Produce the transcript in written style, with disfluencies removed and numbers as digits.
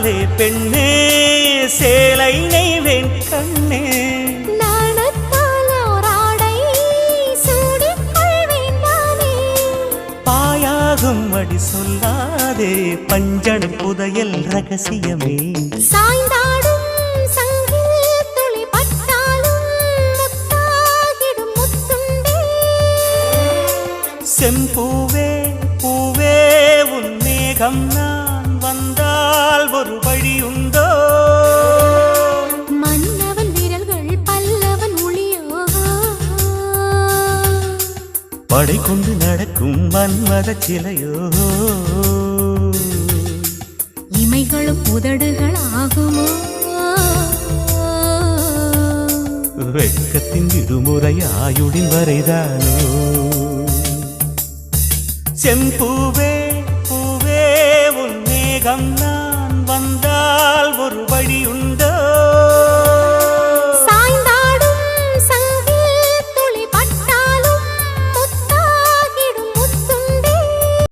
சொல்லாதே பெண்ணே சேலை நெய்வேன் கண்ணே பாயாகும் அடி சொல்லாதே பஞ்சனை புதையல் ரகசியமே சாய்ந்தாடும் சங்கில் துளி பட்டாலும் முத்தாகிடும் முத்துண்டே செம்பூவே பூவே உன் மேகம் நான் வந்தால் ஒரு வழியுண்டோ மன்னவன் விரல்கள் பல்லவன் ஒளியோ படை கொண்டு நடக்கும் மன்மத சிலையோ இமைகளும் உதடுகள் ஆகுமோ வெட்கத்தின் விடுமுறை ஆயுடின் வரைதானோ செம்பூவே பூவே உன் மேகம் நான் வந்தால் ஒரு வழியுண்டோ